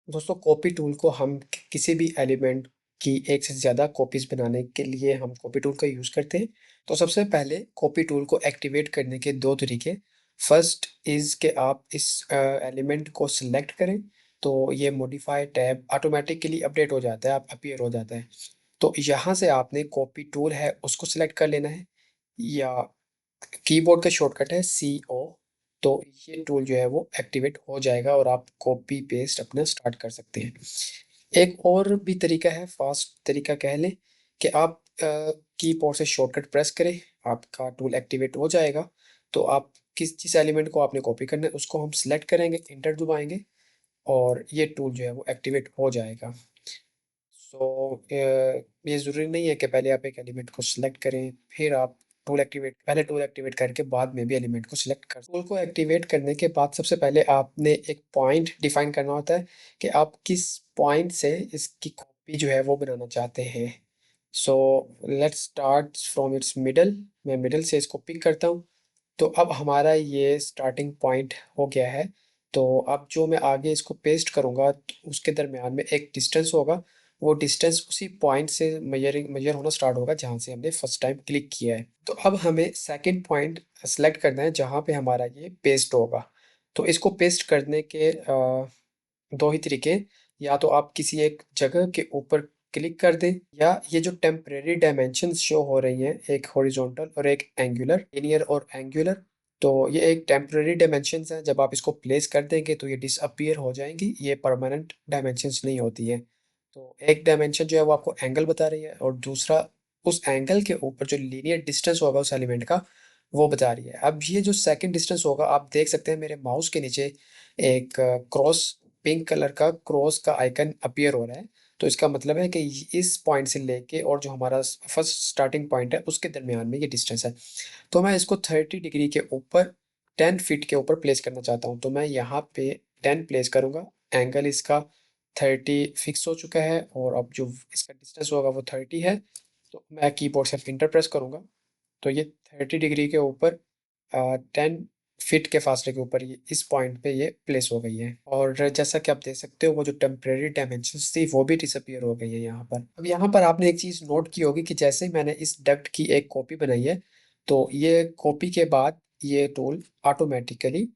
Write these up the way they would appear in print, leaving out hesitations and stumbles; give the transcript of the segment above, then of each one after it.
दोस्तों copy tool को हम किसी भी एलिमेंट की एक से ज़्यादा कॉपीज बनाने के लिए हम कॉपी टूल का यूज़ करते हैं। तो सबसे पहले कॉपी टूल को एक्टिवेट करने के दो तरीके। फर्स्ट इज़ कि आप इस एलिमेंट को सिलेक्ट करें तो ये मॉडिफाई टैब ऑटोमेटिकली अपडेट हो जाता है, आप अपीयर हो जाता है। तो यहाँ से आपने कॉपी टूल है उसको सिलेक्ट कर लेना है, या कीबोर्ड का शॉर्टकट है CO। तो ये टूल जो है वो एक्टिवेट हो जाएगा और आप कॉपी पेस्ट अपना स्टार्ट कर सकते हैं। एक और भी तरीका है, फास्ट तरीका कह लें, कि आप कीबोर्ड से शॉर्टकट प्रेस करें, आपका टूल एक्टिवेट हो जाएगा। तो आप जिस एलिमेंट को आपने कॉपी करना है उसको हम सिलेक्ट करेंगे, इंटर दबाएंगे और ये टूल जो है वो एक्टिवेट हो जाएगा। ये ज़रूरी नहीं है कि पहले आप एक एलिमेंट को सिलेक्ट करें फिर आप टूल एक्टिवेट करके बाद में भी एलिमेंट को सिलेक्ट कर। टूल को एक्टिवेट करने के बाद सबसे पहले आपने एक पॉइंट डिफाइन करना होता है कि आप किस पॉइंट से इसकी कॉपी जो है वो बनाना चाहते हैं। So let's start from its middle. मैं मिडल से इसको पिक करता हूँ। तो अब हमारा ये स्टार्टिंग पॉइंट हो गया है। तो अब जो मैं आगे इसको पेस्ट करूँगा तो उसके दरमियान में एक डिस्टेंस होगा। वो डिस्टेंस उसी पॉइंट से मेजर होना स्टार्ट होगा जहाँ से हमने फर्स्ट टाइम क्लिक किया है। तो अब हमें सेकंड पॉइंट सेलेक्ट करना है जहाँ पे हमारा ये पेस्ट होगा। तो इसको पेस्ट करने के दो ही तरीके, या तो आप किसी एक जगह के ऊपर क्लिक कर दें, या ये जो टेम्परेरी डायमेंशंस शो हो रही हैं, एक हॉरिजॉन्टल और एक एंगुलर, लिनियर और एंगुलर। तो ये एक टेम्परेरी डायमेंशंस हैं, जब आप इसको प्लेस कर देंगे तो ये डिसअपीयर हो जाएंगी, ये परमानेंट डायमेंशंस नहीं होती है। तो एक डायमेंशन जो है वो आपको एंगल बता रही है और दूसरा उस एंगल के ऊपर जो लीनियर डिस्टेंस होगा उस एलिमेंट का वो बता रही है। अब ये जो सेकंड डिस्टेंस होगा, आप देख सकते हैं मेरे माउस के नीचे एक क्रॉस, पिंक कलर का क्रॉस का आइकन अपीयर हो रहा है। तो इसका मतलब है कि इस पॉइंट से लेके और जो हमारा फर्स्ट स्टार्टिंग पॉइंट है उसके दरमियान में ये डिस्टेंस है। तो मैं इसको 30 डिग्री के ऊपर 10 फीट के ऊपर प्लेस करना चाहता हूँ। तो मैं यहाँ पे 10 प्लेस करूँगा। एंगल इसका 30 फिक्स हो चुका है और अब जो इसका डिस्टेंस होगा वो 30 है। तो मैं कीबोर्ड से इंटर प्रेस करूँगा तो ये 30 डिग्री के ऊपर 10 फीट के फासले के ऊपर ये इस पॉइंट पे ये प्लेस हो गई है। और जैसा कि आप देख सकते हो वो जो टेम्परेरी डायमेंशंस थी वो भी डिसअपीयर हो गई है यहाँ पर। अब यहाँ पर आपने एक चीज़ नोट की होगी कि जैसे ही मैंने इस डक्ट की एक कॉपी बनाई है तो ये कॉपी के बाद ये टूल ऑटोमेटिकली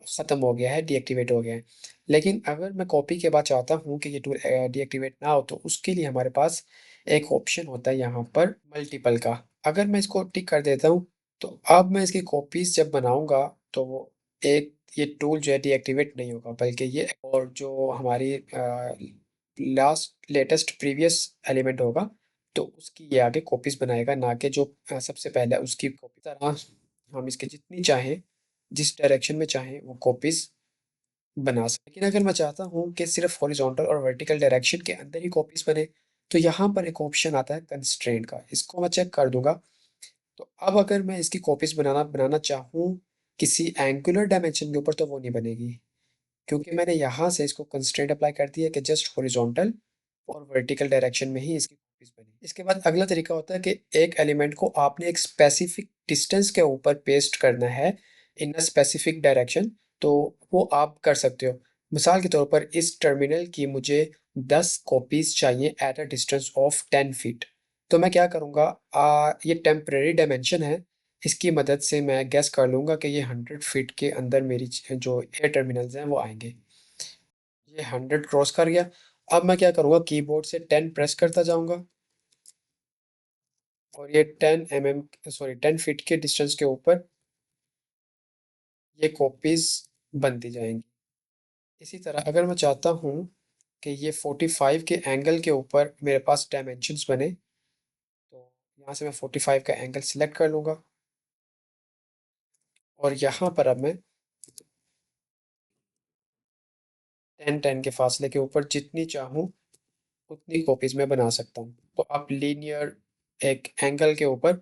ख़त्म हो गया है, डीएक्टिवेट हो गया है। लेकिन अगर मैं कॉपी के बाद चाहता हूँ कि ये टूल डीएक्टिवेट ना हो तो उसके लिए हमारे पास एक ऑप्शन होता है यहाँ पर मल्टीपल का। अगर मैं इसको टिक कर देता हूँ तो अब मैं इसकी कॉपीज़ जब बनाऊँगा तो वो एक ये टूल जो है डीएक्टिवेट नहीं होगा, बल्कि ये और जो हमारी लास्ट लेटेस्ट प्रीवियस एलिमेंट होगा तो उसकी ये आगे कॉपीज़ बनाएगा, ना कि जो सबसे पहले उसकी कॉपी। तरह हम इसके जितनी चाहें, जिस डायरेक्शन में चाहें वो कॉपीज़ बना सकते। लेकिन अगर मैं चाहता हूँ कि सिर्फ हॉरिजॉन्टल और वर्टिकल डायरेक्शन के अंदर ही कॉपीज़ बने तो यहाँ पर एक ऑप्शन आता है कंस्ट्रेंट का, इसको मैं चेक कर दूंगा। तो अब अगर मैं इसकी कॉपीज़ बनाना बनाना चाहूँ किसी एंगुलर डायमेंशन के ऊपर तो वो नहीं बनेगी, क्योंकि मैंने यहाँ से इसको कंस्ट्रेंट अप्लाई कर दिया कि जस्ट हॉरिजॉन्टल और वर्टिकल डायरेक्शन में ही इसकी कॉपीज़ बनी। इसके बाद अगला तरीका होता है कि एक एलिमेंट को आपने एक स्पेसिफिक डिस्टेंस के ऊपर पेस्ट करना है इन अ स्पेसिफिक डायरेक्शन। तो वो आप कर सकते हो। मिसाल के तौर पर इस टर्मिनल की मुझे 10 कॉपीज़ चाहिए at a distance of 10 feet. तो मैं क्या करूँगा, ये टेम्परेरी डायमेंशन है, इसकी मदद से मैं गेस कर लूँगा कि ये 100 फीट के अंदर मेरी जो एयर टर्मिनल्स हैं वो आएंगे। ये 100 क्रॉस कर गया। अब मैं क्या करूँगा, कीबोर्ड से 10 प्रेस करता जाऊँगा और ये 10 फीट के डिस्टेंस के ऊपर ये कॉपीज़ बनती जाएंगी। इसी तरह अगर मैं चाहता हूँ कि ये 45 के एंगल के ऊपर मेरे पास डायमेंशंस बने तो यहाँ से मैं 45 का एंगल सिलेक्ट कर लूँगा और यहाँ पर अब मैं 10-10 के फासले के ऊपर जितनी चाहूँ उतनी कॉपीज़ मैं बना सकता हूँ। तो आप लीनियर एक एंगल के ऊपर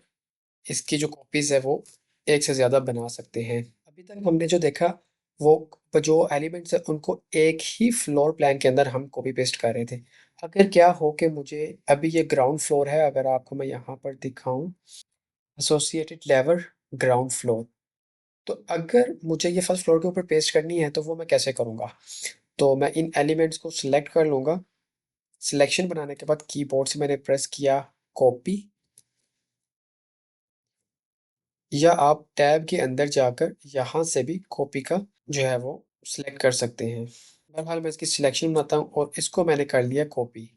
इसकी जो कॉपीज़ है वो एक से ज़्यादा बना सकते हैं। अभी तक हमने जो देखा वो जो एलिमेंट्स हैं उनको एक ही फ्लोर प्लान के अंदर हम कॉपी पेस्ट कर रहे थे। अगर क्या हो कि मुझे अभी ये ग्राउंड फ्लोर है, अगर आपको मैं यहाँ पर दिखाऊँ एसोसिएटेड लेवल ग्राउंड फ्लोर, तो अगर मुझे ये फर्स्ट फ्लोर के ऊपर पेस्ट करनी है तो वो मैं कैसे करूँगा? तो मैं इन एलिमेंट्स को सिलेक्ट कर लूँगा। सिलेक्शन बनाने के बाद कीबोर्ड से मैंने प्रेस किया कॉपी, या आप टैब के अंदर जाकर यहाँ से भी कॉपी का जो है वो सिलेक्ट कर सकते हैं। बहरहाल मैं इसकी सिलेक्शन बनाता हूँ और इसको मैंने कर लिया कॉपी।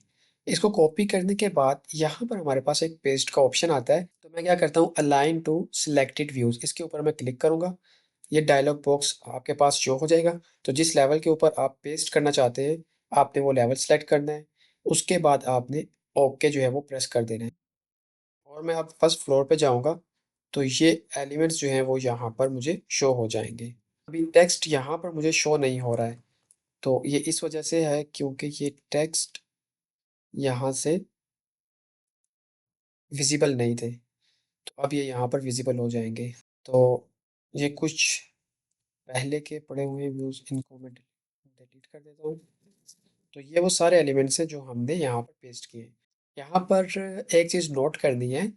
इसको कॉपी करने के बाद यहाँ पर हमारे पास एक पेस्ट का ऑप्शन आता है, तो मैं क्या करता हूँ, अलाइन टू सिलेक्टेड व्यूज़, इसके ऊपर मैं क्लिक करूँगा। ये डायलॉग बॉक्स आपके पास शो हो जाएगा। तो जिस लेवल के ऊपर आप पेस्ट करना चाहते हैं, आपने वो लेवल सेलेक्ट करना है। उसके बाद आपने ओके जो है वो प्रेस कर देना है। और मैं अब फर्स्ट फ्लोर पे जाऊँगा, तो ये एलिमेंट्स जो हैं वो यहाँ पर मुझे शो हो जाएँगे। अभी टेक्स्ट यहाँ पर मुझे शो नहीं हो रहा है, तो ये इस वजह से है क्योंकि ये टेक्स्ट यहाँ से विज़िबल नहीं थे, तो अब ये यहाँ पर विज़िबल हो जाएँगे। तो ये कुछ पहले के पड़े हुए व्यूज़, इनको मैं डिलीट कर देता हूँ। तो ये वो सारे एलिमेंट्स हैं जो हमने यहाँ पर पेस्ट किए हैं। यहाँ पर एक चीज़ नोट करनी है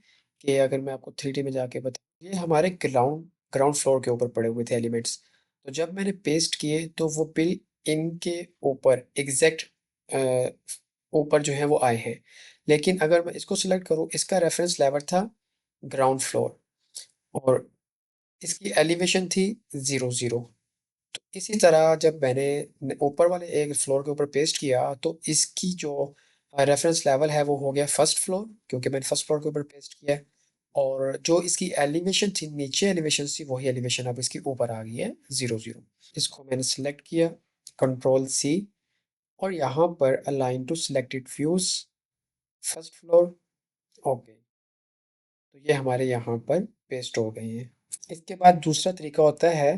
कि अगर मैं आपको 3D में जाके बताऊँ, ये हमारे ग्राउंड ग्राउंड फ्लोर के ऊपर पड़े हुए थे एलिमेंट्स। तो जब मैंने पेस्ट किए तो वो बिल इनके ऊपर एग्ज़ैक्ट अ, ऊपर जो है वो आए हैं। लेकिन अगर मैं इसको सिलेक्ट करूँ, इसका रेफ़रेंस लेवल था ग्राउंड फ्लोर और इसकी एलिवेशन थी 0, 0। तो इसी तरह जब मैंने ऊपर वाले एक फ्लोर के ऊपर पेस्ट किया, तो इसकी जो रेफरेंस लेवल है वो हो गया फर्स्ट फ्लोर, क्योंकि मैंने फर्स्ट फ्लोर के ऊपर पेस्ट किया है। और जो इसकी एलिवेशन थी, नीचे एलिवेशन थी, वही एलिवेशन अब इसकी ऊपर आ गई है 0, 0। इसको मैंने सेलेक्ट किया, कंट्रोल सी, और यहाँ पर align to selected views first floor, okay. तो ये हमारे यहाँ पर पेस्ट हो गए हैं। इसके बाद दूसरा तरीका होता है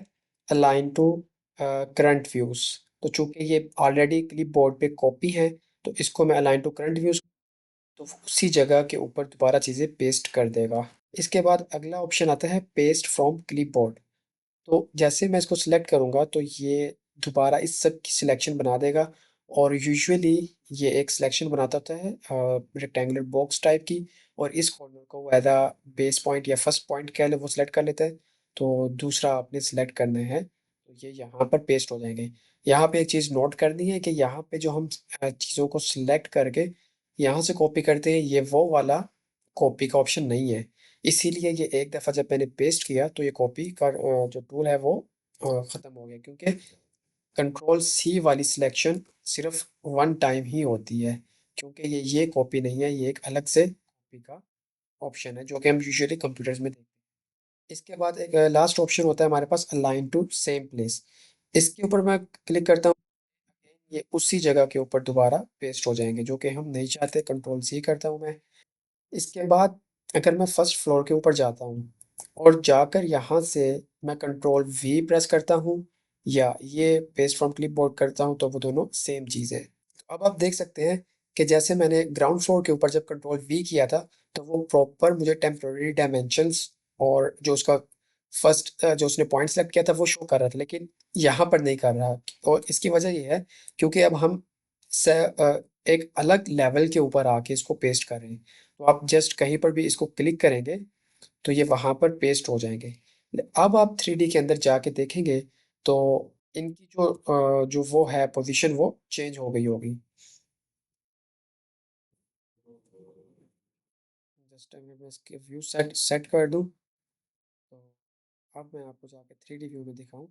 अलाइन टू करंट व्यूज़। तो चूँकि ये ऑलरेडी क्लिपबोर्ड पे कॉपी है, तो इसको मैं अलाइन टू करंट व्यूज़, तो वो उसी जगह के ऊपर दोबारा चीज़ें पेस्ट कर देगा। इसके बाद अगला ऑप्शन आता है पेस्ट फ्रॉम क्लिपबोर्ड। तो जैसे मैं इसको सिलेक्ट करूँगा तो ये दोबारा इस सब की सिलेक्शन बना देगा, और यूजुअली ये एक सिलेक्शन बनाता होता है रेक्टेंगुलर बॉक्स टाइप की, और इस कॉर्नर को वो एज अ बेस पॉइंट या फर्स्ट पॉइंट कह ले वो सिलेक्ट कर लेता है। तो दूसरा आपने सिलेक्ट करना है, तो ये यहाँ पर पेस्ट हो जाएंगे। यहाँ पे एक चीज़ नोट करनी है कि यहाँ पे जो हम चीज़ों को सिलेक्ट करके यहाँ से कॉपी करते हैं, ये वो वाला कॉपी का ऑप्शन नहीं है। इसीलिए ये एक दफ़ा जब मैंने पेस्ट किया तो ये कॉपी का जो टूल है वो ख़त्म हो गया, क्योंकि कंट्रोल सी वाली सिलेक्शन सिर्फ वन टाइम ही होती है, क्योंकि ये कॉपी नहीं है, ये एक अलग से कॉपी का ऑप्शन है जो कि हम यूजुअली कंप्यूटर्स में देखते हैं। इसके बाद एक लास्ट ऑप्शन होता है हमारे पास अलाइन टू सेम प्लेस। इसके ऊपर मैं क्लिक करता हूँ, ये उसी जगह के ऊपर दोबारा पेस्ट हो जाएंगे, जो कि हम नहीं चाहते। कंट्रोल सी करता हूँ मैं। इसके बाद अगर मैं फर्स्ट फ्लोर के ऊपर जाता हूँ और जाकर यहाँ से मैं कंट्रोल वी प्रेस करता हूँ, या ये पेस्ट फ्रॉम क्लिपबोर्ड करता हूँ, तो वो दोनों सेम चीज़ है। तो अब आप देख सकते हैं कि जैसे मैंने ग्राउंड फ्लोर के ऊपर जब कंट्रोल वी किया था, तो वो प्रॉपर मुझे टेम्पररी डायमेंशंस और जो उसका फर्स्ट जो उसने पॉइंट सेलेक्ट किया था वो शो कर रहा था, लेकिन यहाँ पर नहीं कर रहा। और इसकी वजह ये है क्योंकि अब हम एक अलग लेवल के ऊपर आके इसको पेस्ट कर रहे हैं। तो आप जस्ट कहीं पर भी इसको क्लिक करेंगे तो ये वहाँ पर पेस्ट हो जाएँगे। अब आप 3D के अंदर जाके देखेंगे तो इनकी जो वो है पोज़ीशन वो चेंज हो गई होगी। जस्ट अगर मैं इसके व्यू सेट सेट कर दूँ, तो अब मैं आपको जाके 3D व्यू में दिखाऊँ,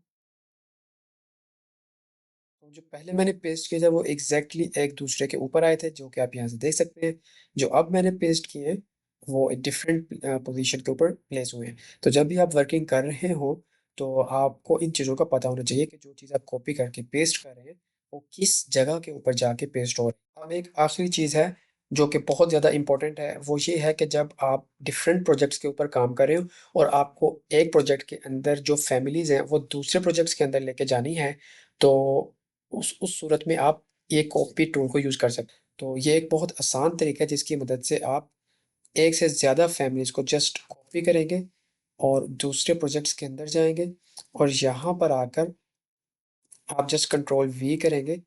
तो जो पहले मैंने पेस्ट किए थे वो एग्ज़ैक्टली एक दूसरे के ऊपर आए थे, जो कि आप यहाँ से देख सकते हैं। जो अब मैंने पेस्ट किए हैं वो एक डिफरेंट पोज़ीशन के ऊपर प्लेस हुए हैं। तो जब भी आप वर्किंग कर रहे हो तो आपको इन चीज़ों का पता होना चाहिए कि जो चीज़ आप कॉपी करके पेस्ट कर रहे हैं वो किस जगह के ऊपर जाके पेस्ट हो रही है। अब एक आखिरी चीज़ है जो कि बहुत ज़्यादा इम्पोर्टेंट है, वो ये है कि जब आप डिफरेंट प्रोजेक्ट्स के ऊपर काम कर रहे हो और आपको एक प्रोजेक्ट के अंदर जो फैमिलीज़ हैं वो दूसरे प्रोजेक्ट्स के अंदर लेके जानी है, तो उस सूरत में आप ये कॉपी टूल को यूज़ कर सकते हैं। तो ये एक बहुत आसान तरीका है जिसकी मदद से आप एक से ज़्यादा फैमिलीज़ को जस्ट कॉपी करेंगे और दूसरे प्रोजेक्ट्स के अंदर जाएँगे, और यहाँ पर आकर आप जस्ट कंट्रोल वी करेंगे,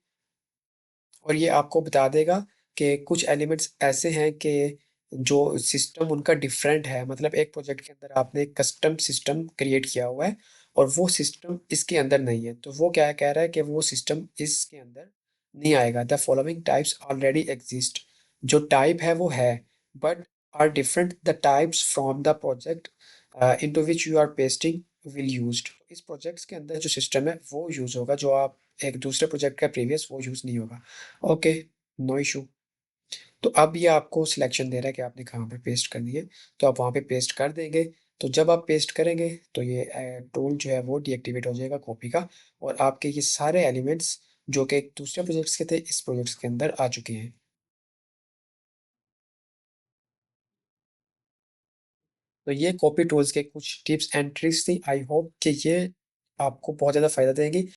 और ये आपको बता देगा कि कुछ एलिमेंट्स ऐसे हैं कि जो सिस्टम उनका डिफरेंट है। मतलब एक प्रोजेक्ट के अंदर आपने कस्टम सिस्टम क्रिएट किया हुआ है और वो सिस्टम इसके अंदर नहीं है। तो वो क्या कह रहा है कि वो सिस्टम इसके अंदर नहीं आएगा। The following types already exist, जो टाइप है वो है, but are different the types from the project into which you are pasting will used. इस प्रोजेक्ट्स के अंदर जो सिस्टम है वो यूज़ होगा, जो आप एक दूसरे प्रोजेक्ट का प्रीवियस वो यूज़ नहीं होगा। Okay, no issue. तो अब ये आपको सिलेक्शन दे रहा है कि आपने कहाँ पे पेस्ट करनी है, तो आप वहाँ पे पेस्ट कर देंगे। तो जब आप पेस्ट करेंगे तो ये टूल जो है वो डीएक्टिवेट हो जाएगा कॉपी का, और आपके ये सारे एलिमेंट्स जो कि दूसरे प्रोजेक्ट्स के थे इस प्रोजेक्ट्स के अंदर आ चुके हैं। तो ये कॉपी टूल्स के कुछ टिप्स एंड ट्रिक्स थी। आई होप कि ये आपको बहुत ज़्यादा फ़ायदा देंगी।